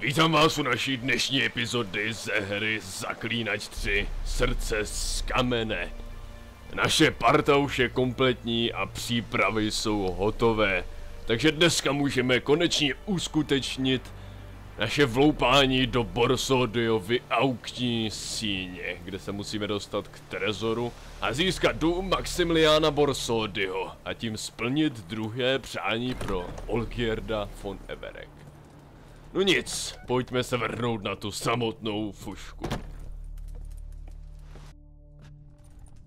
Vítám vás u naší dnešní epizody ze hry Zaklínač 3, Srdce z kamene. Naše parta už je kompletní a přípravy jsou hotové, takže dneska můžeme konečně uskutečnit naše vloupání do Borsodihovy aukční síně, kde se musíme dostat k Trezoru a získat dům Maximiliana Borsodiho a tím splnit druhé přání pro Olgierda von Everek. No nic, pojďme se vrhnout na tu samotnou fušku.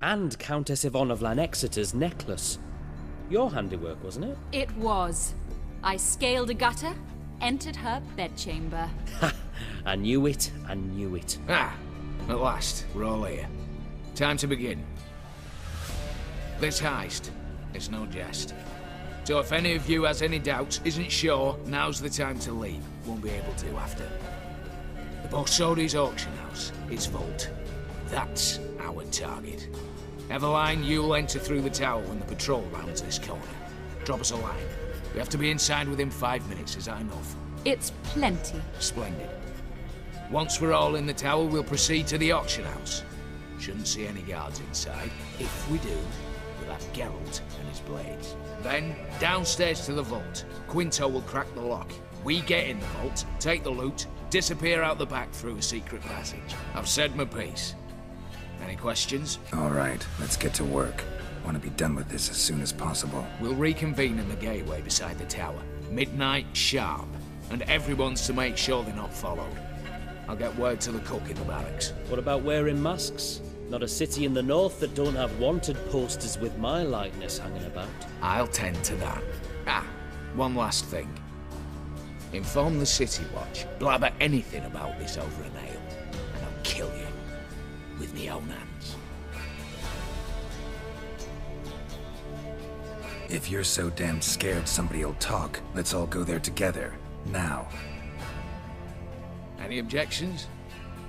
And Countess Yvonne of Lanexeter's necklace. Your handiwork, wasn't it? It was. I scaled a gutter, entered her bedchamber. Ha! I knew it, I knew it. Ah, at last, we're all here. Time to begin. This heist is no jest. So if any of you has any doubts, isn't sure, now's the time to leave. Won't be able to after. The Borsodi's auction house, its vault. That's our target. Eveline, you'll enter through the tower when the patrol rounds this corner. Drop us a line. We have to be inside within 5 minutes, is that enough? It's plenty. Splendid. Once we're all in the tower, we'll proceed to the auction house. Shouldn't see any guards inside. If we do, we'll have Geralt and his blades. Then, downstairs to the vault. Quinto will crack the lock. We get in the vault, take the loot, disappear out the back through a secret passage. I've said my piece. Any questions? All right, let's get to work. Want to be done with this as soon as possible. We'll reconvene in the gateway beside the tower. Midnight sharp. And everyone's to make sure they're not followed. I'll get word to the cook in the barracks. What about wearing masks? Not a city in the north that don't have wanted posters with my likeness hanging about. I'll tend to that. Ah, one last thing. Inform the City Watch. Blabber anything about this over an ale, and I'll kill you. With me own hands. If you're so damn scared somebody'll talk, let's all go there together. Now. Any objections?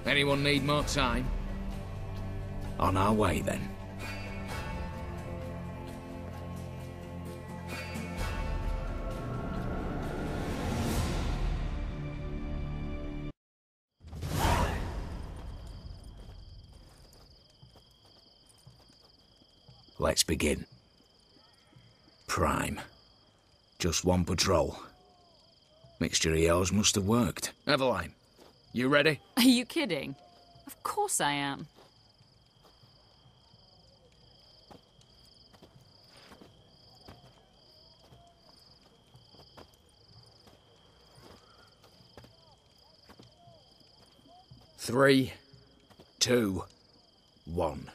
Anyone need more time? On our way, then. Let's begin. Prime. Just one patrol. Mixture of yours must have worked. Eveline, you ready? Are you kidding? Of course I am. Three, two, one.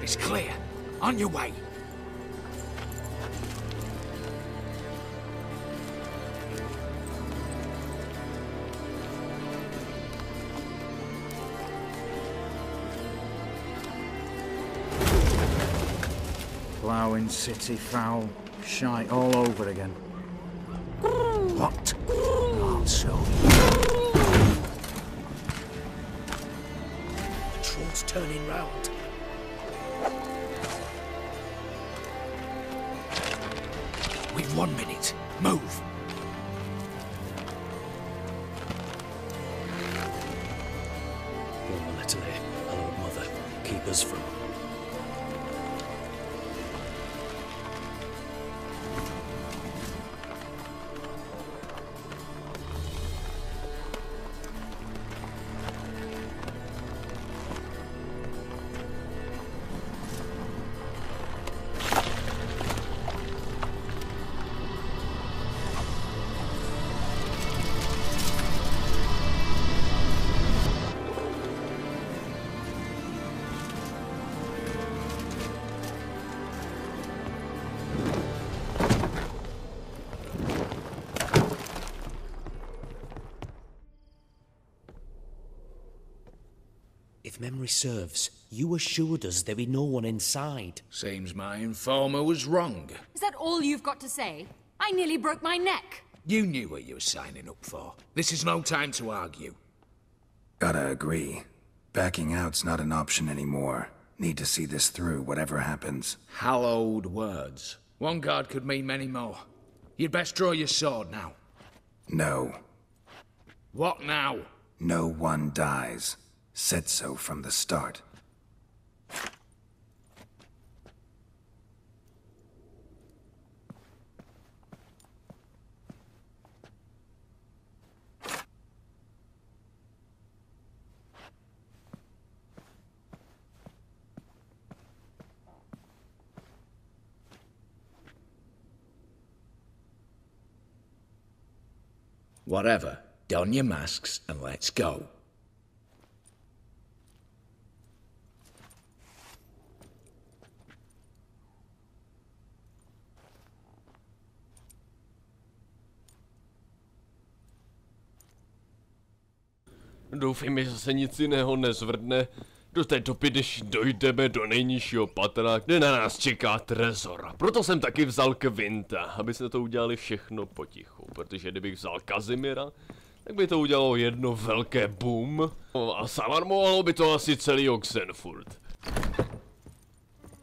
It's clear. On your way. Ploughing city foul, shite all over again. What? Not so. Patrol's turning round. We've 1 minute. Move. Oh, little hello, mother. Keep us from. If memory serves, you assured us there be no one inside. Seems my informer was wrong. Is that all you've got to say? I nearly broke my neck. You knew what you were signing up for. This is no time to argue. Gotta agree. Backing out's not an option anymore. Need to see this through, whatever happens. Hallowed words. One guard could mean many more. You'd best draw your sword now. No. What now? No one dies. Said so from the start. Whatever. Don your masks and let's go. Doufejme, že se nic jiného nezvrdne do té doby, než dojdeme do nejnižšího patra, kde na nás čeká Trezor. Proto jsem taky vzal Quinta, aby jsme to udělali všechno potichu, protože kdybych vzal Kazimira, tak by to udělalo jedno velké boom a zalarmovalo by to asi celý Oxenfurt.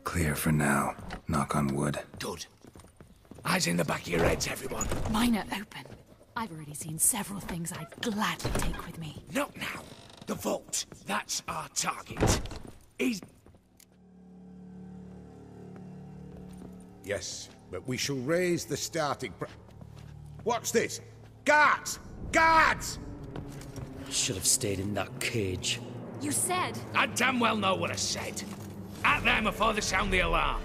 Clear for now. Knock on wood. Good. Eyes in the back of your heads, everyone. Mine are open. I've already seen several things I'd gladly take with me. Not now. The vault. That's our target. He's... Yes, but we shall raise the starting What's this? Guards! Guards! Should have stayed in that cage. You said... I damn well know what I said. At them before they sound the alarm.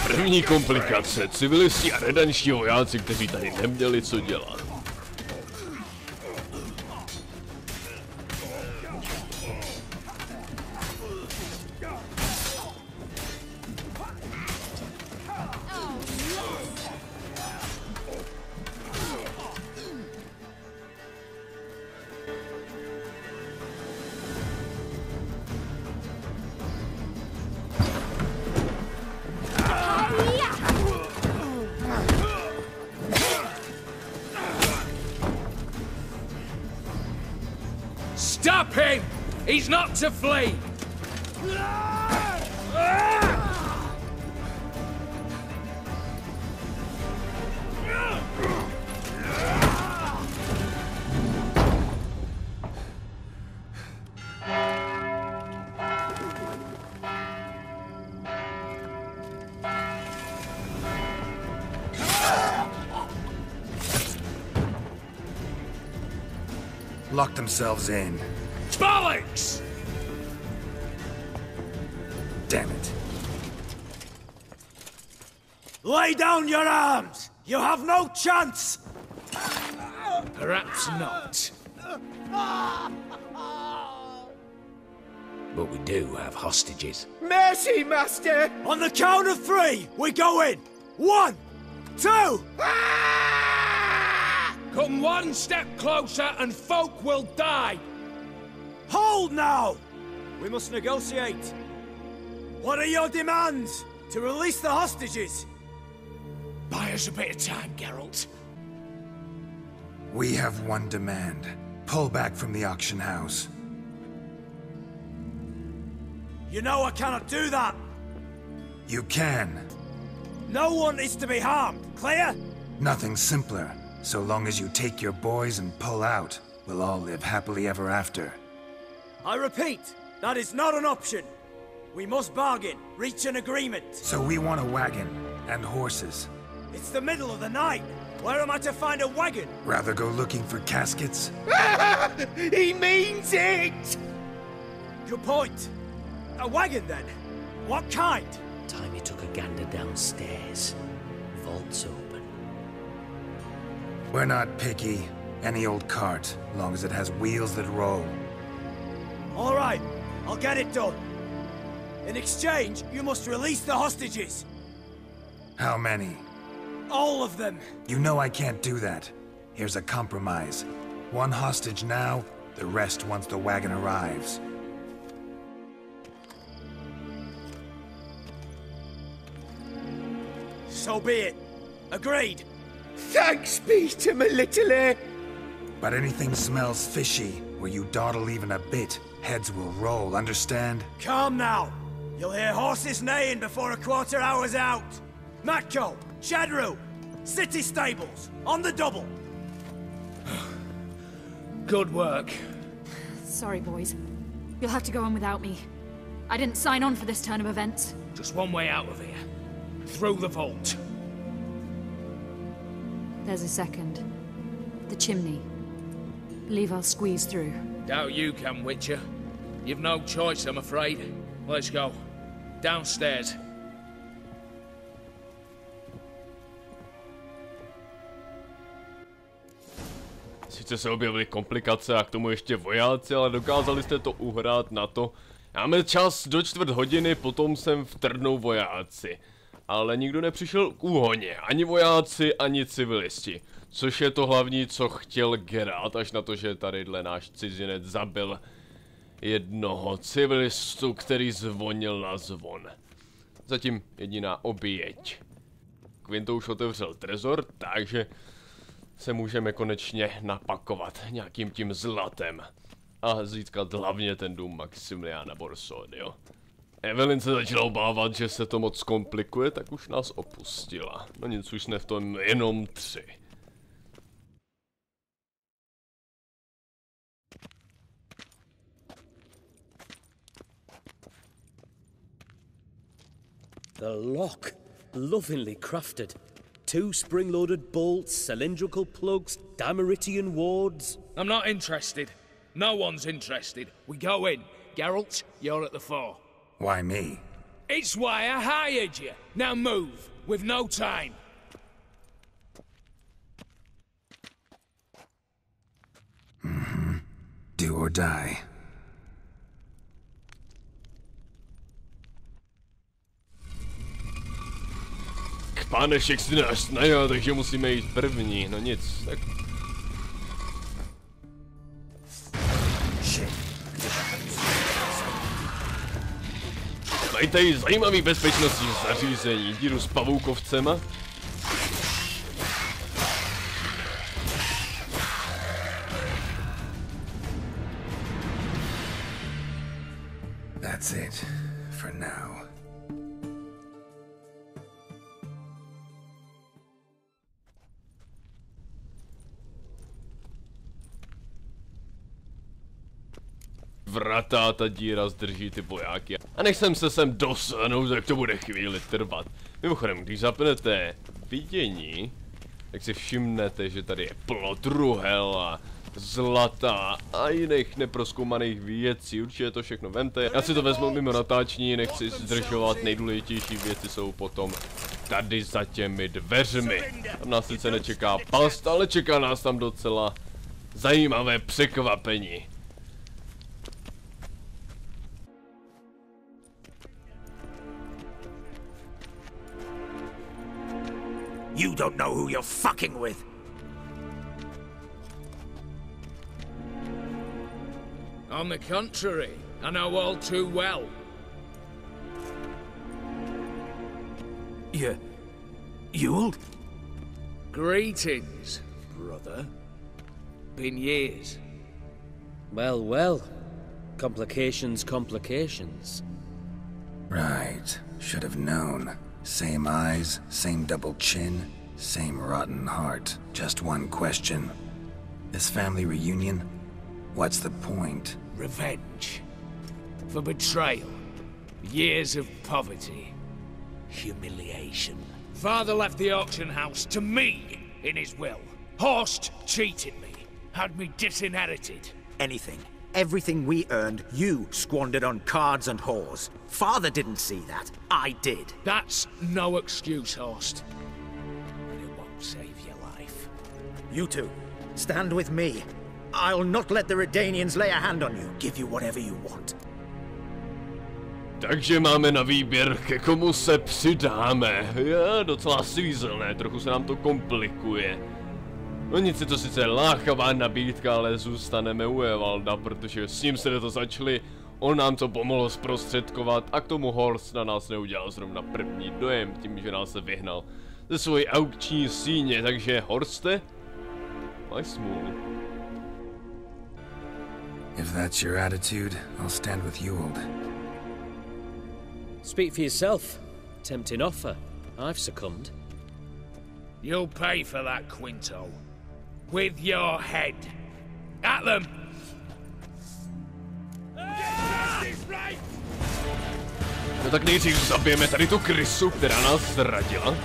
První komplikace. Civilisti a redanční vojáci, kteří tady neměli co dělat. Stop him! He's not to flee! Lock themselves in. Bollocks! Damn it. Lay down your arms! You have no chance! Perhaps not. But we do have hostages. Mercy, Master! On the count of 3, we go in! 1, 2! Come one step closer and folk will die! Hold now! We must negotiate. What are your demands? To release the hostages? Buy us a bit of time, Geralt. We have one demand. Pull back from the auction house. You know I cannot do that. You can. No one is to be harmed. Clear? Nothing simpler. So long as you take your boys and pull out, we'll all live happily ever after. I repeat, that is not an option. We must bargain, reach an agreement. So we want a wagon and horses. It's the middle of the night. Where am I to find a wagon? Rather go looking for caskets? He means it! Good point. A wagon, then? What kind? Time he took a gander downstairs. Vault's open. We're not picky. Any old cart, long as it has wheels that roll. All right, I'll get it done. In exchange, you must release the hostages. How many? All of them. You know I can't do that. Here's a compromise. One hostage now, the rest once the wagon arrives. So be it. Agreed. Thanks be to my little But anything smells fishy, where you dawdle even a bit, heads will roll, understand? Calm now. You'll hear horses neighing before a quarter hour's out. Matko, Shadru, city stables, on the double. Good work. Sorry, boys. You'll have to go on without me. I didn't sign on for this turn of events. Just one way out of here. Through the vault. There's a second. The chimney. Believe I'll squeeze through. Doubt you can, Witcher. You've no choice, I'm afraid. Let's go. Downstairs. Sice se objevily komplikace a k tomu ještě vojáci, ale dokázali jste to uhrát na to. Máme čas do 4 hodiny, potom sem vtrhnou vojáci. Ale nikdo nepřišel k úhoně, ani vojáci, ani civilisti. Což je to hlavní, co chtěl Geralt, až na to, že tadyhle náš cizinec zabil jednoho civilistu, který zvonil na zvon. Zatím jediná oběť. Quinto už otevřel Trezor, takže se můžeme konečně napakovat nějakým tím zlatem. A získat hlavně ten dům Maximiliana Borsodiho. Evelyn se začala obávat, že se to moc komplikuje, tak už nás opustila. No nic, už jsme v tom jenom 3. The lock, lovingly crafted. 2 spring-loaded bolts, cylindrical plugs, Dameritian wards. I'm not interested. No one's interested. We go in. Geralt, you're at the fore. Why me? It's why I hired you. Now move. We've no time. Do or die. Pánešek si nás najal, takže musíme jít první, no nic, tak... Mají tady zajímavý bezpečnostní zařízení, díru s pavoukovcema. That's it, for now. Vrata, ta díra zdrží ty vojáky. A než jsem se sem dostanu, tak to bude chvíli trvat. Mimochodem, když zapnete vidění, tak si všimnete, že tady je plno truhel a zlata a jiných neprozkoumaných věcí. Určitě to všechno vemte. Já si to vezmu mimo natáčení, nechci zdržovat, nejdůležitější věci jsou potom tady za těmi dveřmi. Tam nás sice nečeká past, ale čeká nás tam docela zajímavé překvapení. You don't know who you're fucking with. On the contrary, I know all too well. You'll? Greetings, brother. Been years. Well, well. Complications, complications. Right. Should have known. Same eyes, same double chin, same rotten heart. Just one question. This family reunion? What's the point? Revenge. For betrayal. Years of poverty. Humiliation. Father left the auction house to me in his will. Horst cheated me. Had me disinherited. Anything. Everything we earned, you squandered on cards and whores. Father didn't see that. I did. That's no excuse, Horst. But it won't save your life. You two, stand with me. I'll not let the Redanians lay a hand on you. Give you whatever you want. Takže máme na výběr, ke komu se přidáme. Je docela svízelné, trochu se nám to komplikuje. No nic, je to sice lákavá nabídka, ale zůstaneme u Evalda, protože s ním se to začali, on nám to pomohl zprostředkovat a k tomu Horst na nás neudělal zrovna první dojem, tím, že nás se vyhnal ze svojí aukční síně, takže Horste, máš smůlu. If that's your attitude, I'll stand with Ewald. Speak for yourself. Tempting offer. I've succumbed. You'll pay for that, Quinto. With your head. At them! No tak nejdřív zabijeme tady tu krysu, která nás zradila.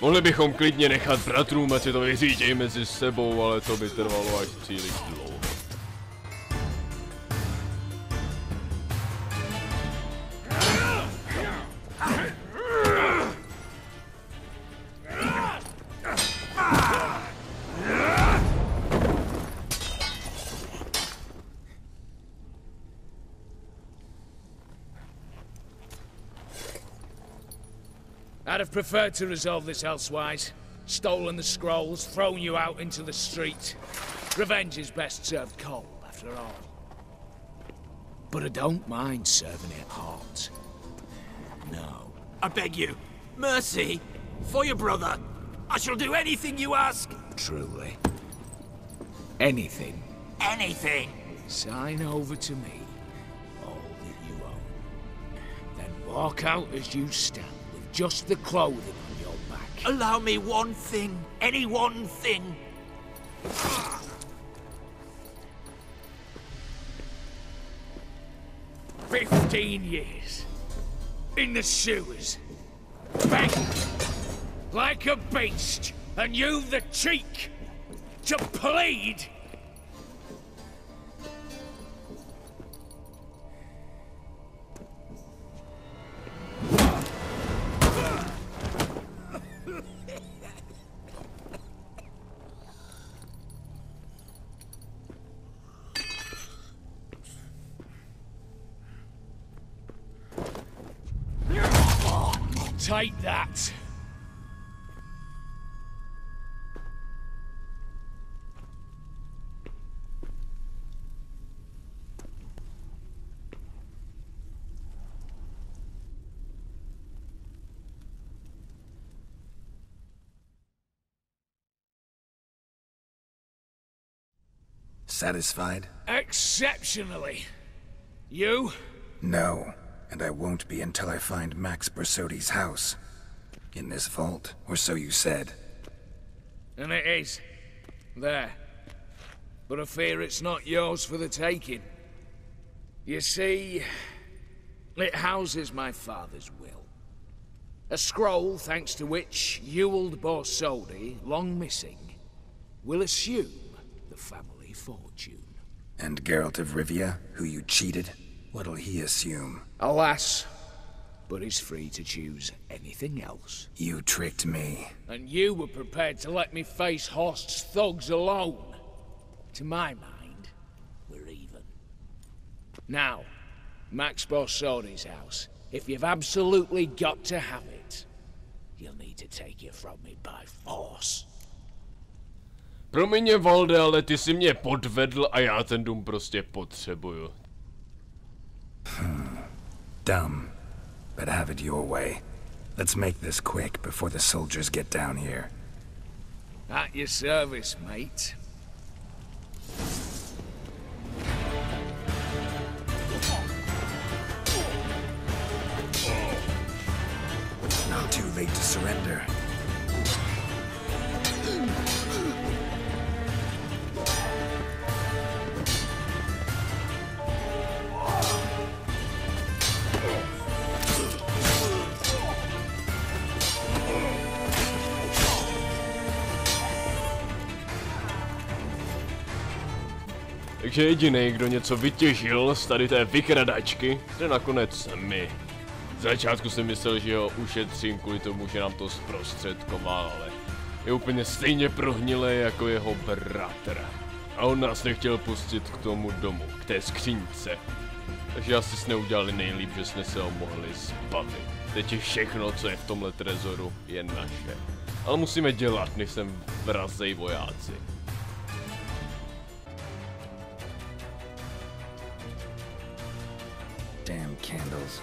Mohli bychom klidně nechat bratrům, ať si to vyřídějí mezi sebou, ale to by trvalo až příliš dlouho. I'd have preferred to resolve this elsewise. Stolen the scrolls, thrown you out into the street. Revenge is best served cold, after all. But I don't mind serving it hot. No. I beg you, mercy, for your brother. I shall do anything you ask. Truly. Anything. Anything. Sign over to me all that you own. Then walk out as you stand. Just the clothing on your back. Allow me one thing. Any one thing. 15 years. In the sewers. Begging. Like a beast. And you the cheek. To plead. Take that. Satisfied? Exceptionally. You? No. And I won't be until I find Max Borsodi's house. In this vault, or so you said. And it is. There. But I fear it's not yours for the taking. You see, it houses my father's will. A scroll thanks to which Ewald Borsodi, long missing, will assume the family fortune. And Geralt of Rivia, who you cheated? What'll he assume? Alas, but he's free to choose anything else. You tricked me. And you were prepared to let me face Horst's thugs alone. To my mind, we're even. Now, Max Borsodi's house. If you've absolutely got to have it, you'll need to take it from me by force. Promiň, Valde, ale ty si mě podvedl a já ten dům prostě potřebuju. Dumb, but have it your way. Let's make this quick before the soldiers get down here. At your service, mate. Not too late to surrender. Takže jediný, kdo něco vytěžil z tady té vykradačky, je nakonec my. Z začátku jsem myslel, že ho ušetřím kvůli tomu, že nám to zprostředkoval, ale je úplně stejně prohnilý jako jeho bratr. A on nás nechtěl pustit k tomu domu, k té skříňce. Takže asi jsme udělali nejlíp, že jsme se ho mohli zbavit. Teď je všechno, co je v tomhle trezoru, je naše. Ale musíme dělat, než sem vrazej vojáci. Damn candles.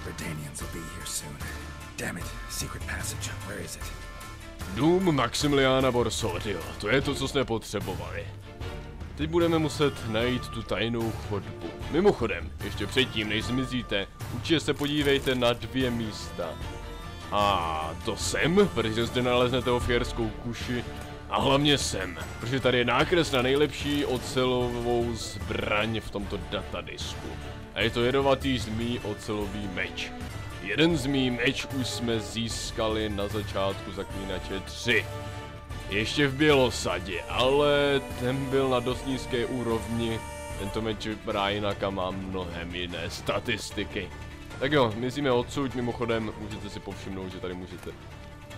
Verdanians will be here soon. Damn it, secret passage. Where is it? Dům Maximiliana Borsodiho, to je to, co jsme potřebovali. Teď budeme muset najít tu tajnou chodbu. Mimochodem, ještě předtím, než zmizíte, určitě se podívejte na 2 místa. A to sem, protože zde naleznete ofiérskou kuši, a hlavně sem, protože tady je nákres na nejlepší ocelovou zbraň v tomto datadisku. A je to jedovatý zmí ocelový meč. Jeden zmí meč už jsme získali na začátku Zaklínače 3. Ještě v Bělosadě, ale ten byl na dost nízké úrovni. Tento meč vypadá jinak a má mnohem jiné statistiky. Tak jo, mizíme odsud, mimochodem můžete si povšimnout, že tady můžete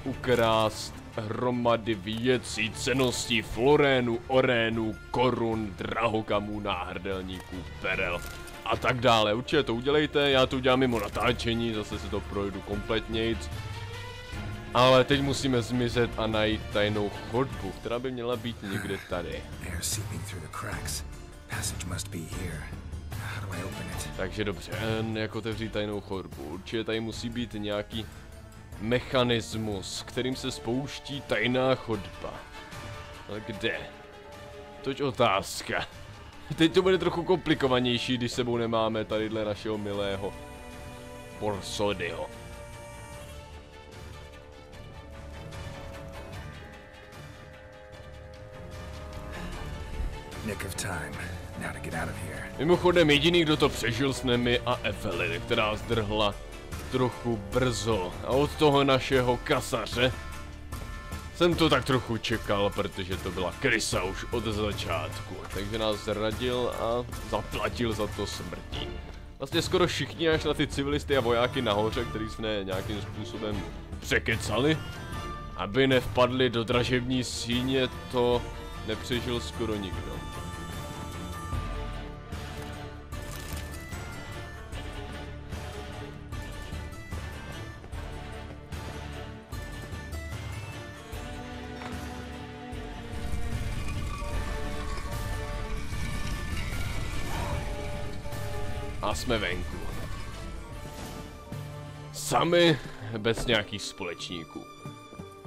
ukrást hromady věcí, cenností, florénů, orénů, korun, drahokamů, náhrdelníků, perel a tak dále. Určitě to udělejte, já to udělám mimo natáčení, zase si to projdu kompletnějc. Ale teď musíme zmizet a najít tajnou chodbu, která by měla být někde tady. Takže dobře, jak otevřít tajnou chodbu? Určitě tady musí být nějaký mechanismus, kterým se spouští tajná chodba. Ale kde? Toť otázka. Teď to bude trochu komplikovanější, když sebou nemáme tadyhle našeho milého Borsodiho. Mimochodem jediný, kdo to přežil, s nemi a Evelyn, která zdrhla trochu brzo. A od toho našeho kasaře jsem to tak trochu čekal, protože to byla krysa už od začátku. Takže nás zradil a zaplatil za to smrtí. Vlastně skoro všichni až na ty civilisty a vojáky nahoře, který jsme nějakým způsobem překecali, aby nevpadli do dražební síně, to nepřežil skoro nikdo. A jsme venku. Sami, bez nějakých společníků.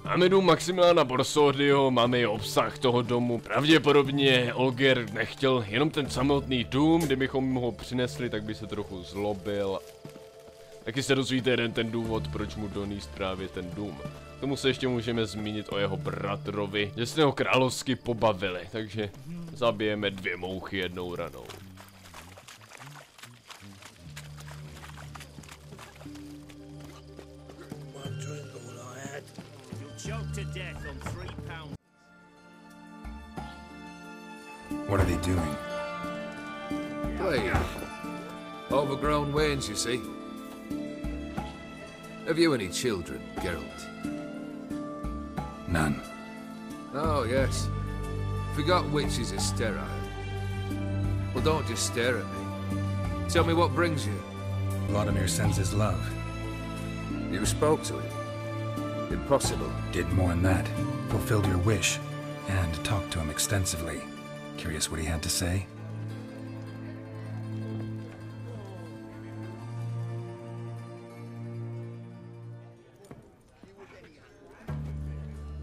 Máme dům Maximiliana Borsodiho, máme i obsah toho domu. Pravděpodobně Olger nechtěl jenom ten samotný dům, kdybychom ho přinesli, tak by se trochu zlobil. Taky se dozvíte jeden ten důvod, proč mu donést právě ten dům. K tomu se ještě můžeme zmínit o jeho bratrovi, že jsme ho královsky pobavili, takže zabijeme 2 mouchy jednou ranou. What are they doing? Playing. Overgrown wains, you see. Have you any children, Geralt? None. Oh, yes. Forgot witches are sterile. Well, don't just stare at me. Tell me what brings you. Vladimir sends his love. You spoke to him? Impossible. Did more than that. Fulfilled your wish. And talked to him extensively. Curious what he had to say?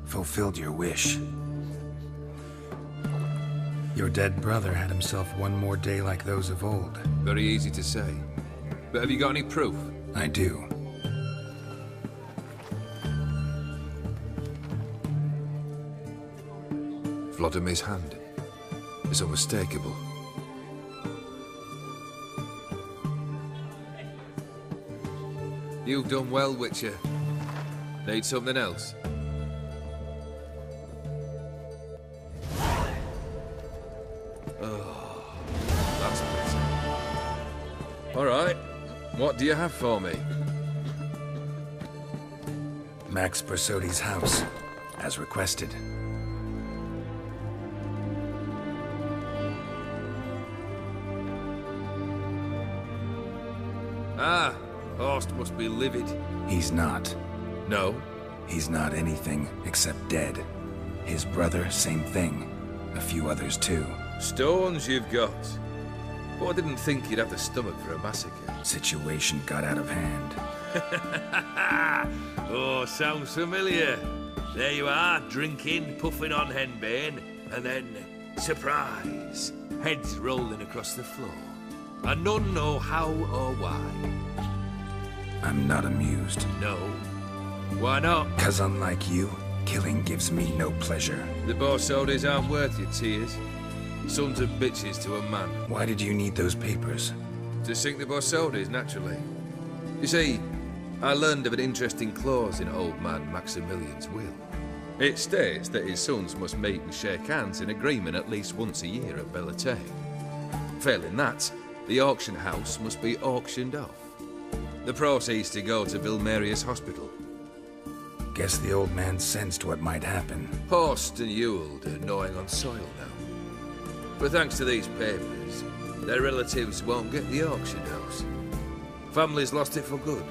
Fulfilled your wish. Your dead brother had himself one more day like those of old. Very easy to say. But have you got any proof? I do. Vladimir's hand is unmistakable. You've done well, Witcher. Need something else? do you have for me? Max Borsodi's house, as requested. Ah, Horst must be livid. He's not. No? He's not anything except dead. His brother, same thing. A few others too. Stones you've got. But I didn't think you'd have the stomach for a massacre. Situation got out of hand. Oh, sounds familiar. There you are, drinking, puffing on henbane, and then, surprise, heads rolling across the floor. And none know how or why. I'm not amused. No. Why not? 'Cause unlike you, killing gives me no pleasure. The Borsodis aren't worth your tears. Sons of bitches to a man. Why did you need those papers? To sink the Borsodis, naturally. You see, I learned of an interesting clause in old man Maximilian's will. It states that his sons must meet and shake hands in agreement at least once a year at Bellatane. Failing that, the auction house must be auctioned off. The proceeds to go to Vilmerius Hospital. Guess the old man sensed what might happen. Horst and Ewald are gnawing on soil now. But thanks to these papers, their relatives won't get the auction house. Families lost it for good,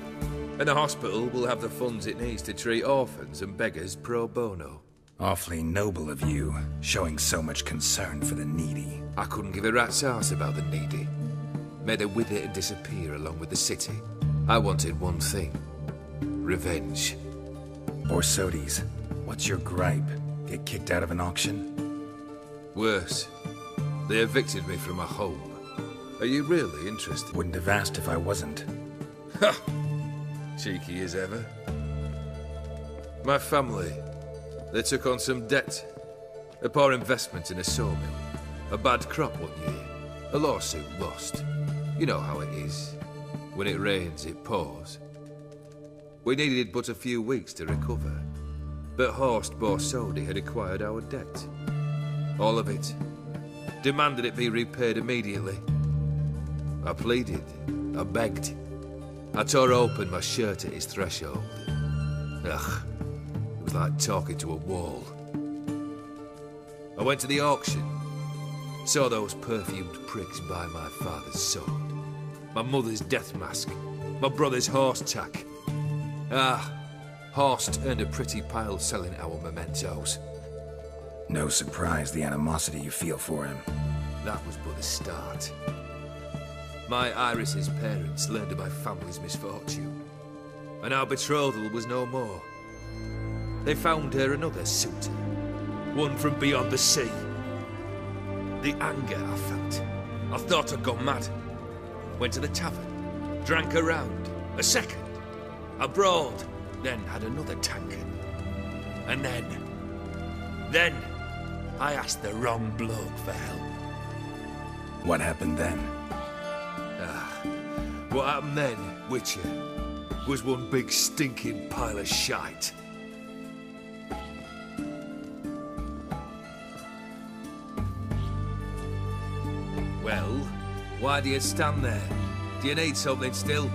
and the hospital will have the funds it needs to treat orphans and beggars pro bono. Awfully noble of you, showing so much concern for the needy. I couldn't give a rat's ass about the needy. May they wither and disappear along with the city. I wanted one thing. Revenge. Borsodi's, what's your gripe? Get kicked out of an auction? Worse. They evicted me from my home. Are you really interested? Wouldn't have asked if I wasn't. Ha! Cheeky as ever. My family, they took on some debt. A poor investment in a sawmill. A bad crop one year. A lawsuit lost. You know how it is. When it rains, it pours. We needed but a few weeks to recover. But Horst Borsodi had acquired our debt. All of it. Demanded it be repaid immediately. I pleaded. I begged. I tore open my shirt at his threshold. Ugh. It was like talking to a wall. I went to the auction. Saw those perfumed pricks buy my father's sword. My mother's death mask. My brother's horse tack. Ah, Horst earned a pretty pile selling our mementos. No surprise the animosity you feel for him. That was but the start. My Iris's parents learned of my family's misfortune, and our betrothal was no more. They found her another suitor, one from beyond the sea. The anger I felt. I thought I'd gone mad. Went to the tavern, drank a round, a second, abroad, then had another tankard. And then, I asked the wrong bloke for help. What happened then? What happened then, Witcher, was one big stinking pile of shite. Well, why do you stand there? Do you need something still?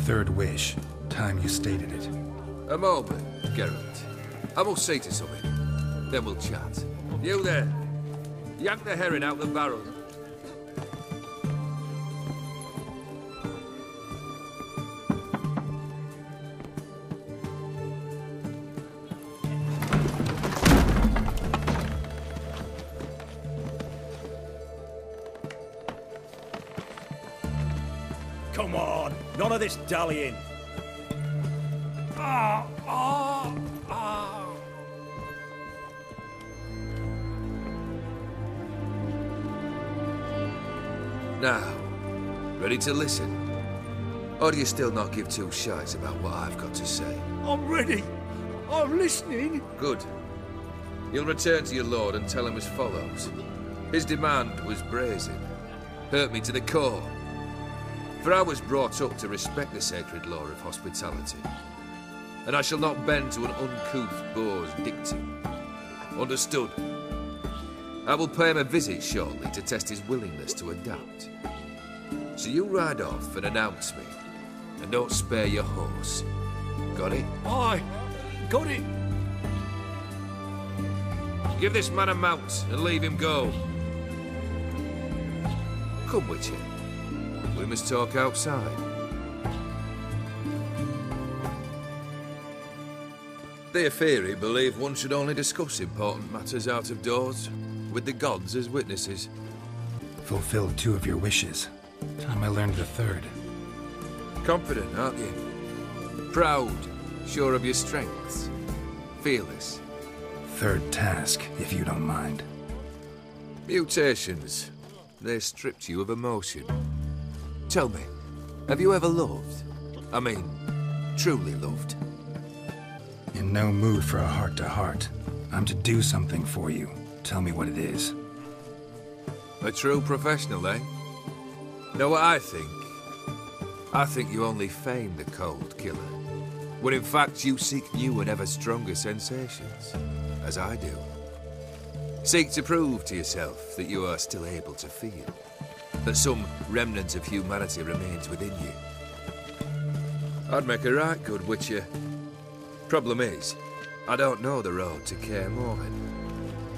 Third wish. Time you stated it. A moment, Geralt. I must say to something. Then we'll chat. You there. Yank the herring out the barrel. Come on, none of this dallying. Now, ready to listen? Or do you still not give two shites about what I've got to say? I'm ready. I'm listening. Good. You'll return to your lord and tell him as follows. His demand was brazen. Hurt me to the core. For I was brought up to respect the sacred law of hospitality. and I shall not bend to an uncouth boar's dictum. Understood? I will pay him a visit shortly to test his willingness to adapt. So you ride off and announce me, and don't spare your horse. Got it? Aye, got it. Give this man a mount and leave him go. Come, Witcher. We must talk outside. The Aetheri believe one should only discuss important matters out of doors, with the gods as witnesses. Fulfilled 2 of your wishes. Time I learned the 3rd. Confident, aren't you? Proud, sure of your strengths. Fearless. 3rd task, if you don't mind. Mutations. They stripped you of emotion. Tell me, have you ever loved? I mean, truly loved? In no mood for a heart-to-heart. I'm to do something for you. Tell me what it is. A true professional, eh? Know what I think? I think you only feign the cold killer, when in fact you seek new and ever stronger sensations, as I do. Seek to prove to yourself that you are still able to feel, that some remnant of humanity remains within you. I'd make a right good witcher. Problem is, I don't know the road to Kaer Morhen,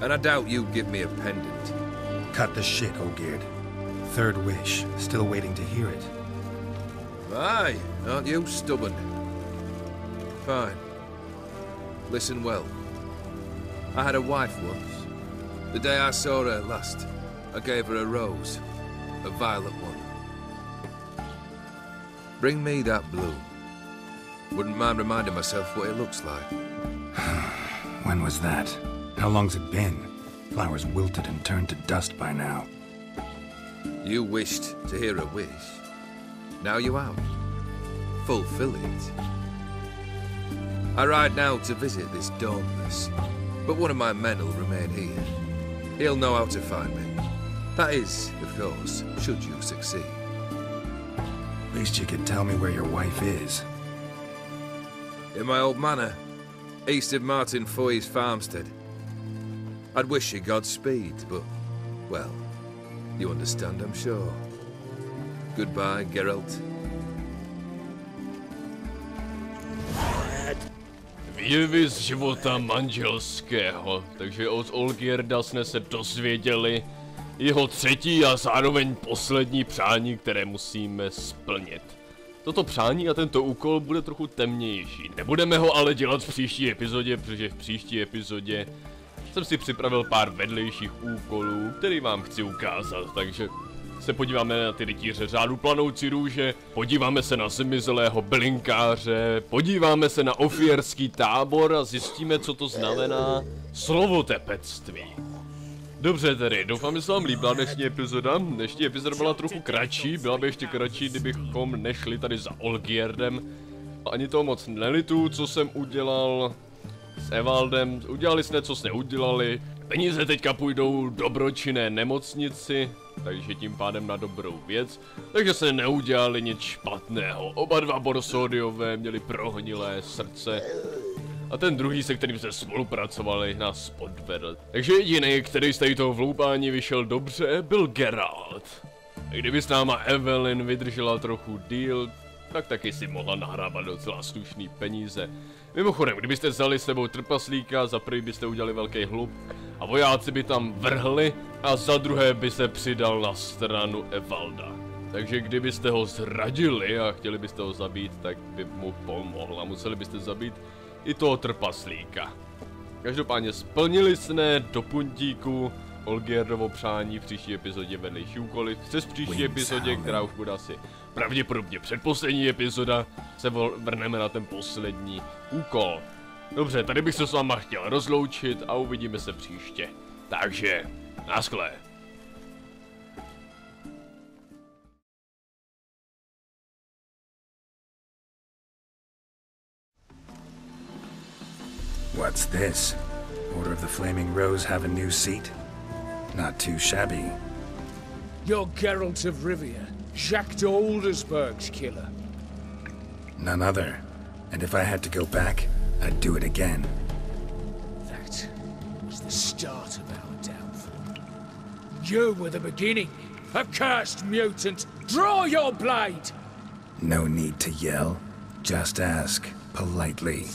and I doubt you'd give me a pendant. Cut the shit, Olgierd. 3rd wish. Still waiting to hear it. Aye, aren't you stubborn? Fine. Listen well. I had a wife once. The day I saw her last, I gave her a rose. A violet one. Bring me that bloom. Wouldn't mind reminding myself what it looks like. When was that? How long's it been? Flowers wilted and turned to dust by now. You wished to hear a wish. Now you have. Fulfill it. I ride now to visit this dauntless, but one of my men will remain here. He'll know how to find me. That is, of course, should you succeed. At least you could tell me where your wife is. In my old manor, east of Martin Foy's farmstead. I'd wish you Godspeed, but, well, you understand, I'm sure. Goodbye, Geralt. Výjevy z života manželského, takže od Olgierda jsme se dozvěděli jeho 3. a zároveň poslední přání, které musíme splnit. Toto přání a tento úkol bude trochu temnější. Nebudeme ho ale dělat v příští epizodě, protože v příští epizodě jsem si připravil pár vedlejších úkolů, který vám chci ukázat, takže se podíváme na ty rytíře řádu planoucí růže, podíváme se na zmizelého bylinkáře, podíváme se na ofierský tábor a zjistíme, co to znamená slovotepectví. Dobře tedy, doufám, že se vám líbila dnešní epizoda. Dnešní epizoda byla trochu kratší, byla by ještě kratší, kdybychom nešli tady za Olgierdem. Ani toho moc nelituju, co jsem udělal s Evaldem. Udělali jsme, co jsme udělali. Peníze teďka půjdou dobročinné nemocnici, takže tím pádem na dobrou věc. Takže se neudělali nic špatného. Oba 2 Borsodiové měli prohnilé srdce. A ten druhý, se kterým se spolupracovali, nás podvedl. Takže jediný, který z tady toho vloupání vyšel dobře, byl Geralt. A kdyby s náma Evelyn vydržela trochu díl, tak taky si mohla nahrávat docela slušný peníze. Mimochodem, kdybyste vzali s sebou trpaslíka, za prvý byste udělali velký hlub a vojáci by tam vrhli a za druhé by se přidal na stranu Evalda. Takže kdybyste ho zradili a chtěli byste ho zabít, tak by mu pomohla. Museli byste zabít i toho trpaslíka. Každopádně splnili jsme do puntíku Olgierdovo přání v příští epizodě vedlejší úkoly. Přes příští epizodě, která už bude asi pravděpodobně předposlední epizoda, se vrneme na ten poslední úkol. Dobře, tady bych se s váma chtěl rozloučit a uvidíme se příště. Takže, naschle. What's this? Order of the Flaming Rose have a new seat? Not too shabby. You're Geralt of Rivia, Jacques de Aldersberg's killer. None other. And if I had to go back, I'd do it again. That was the start of our downfall. You were the beginning. Accursed mutant! Draw your blade! No need to yell. Just ask, politely.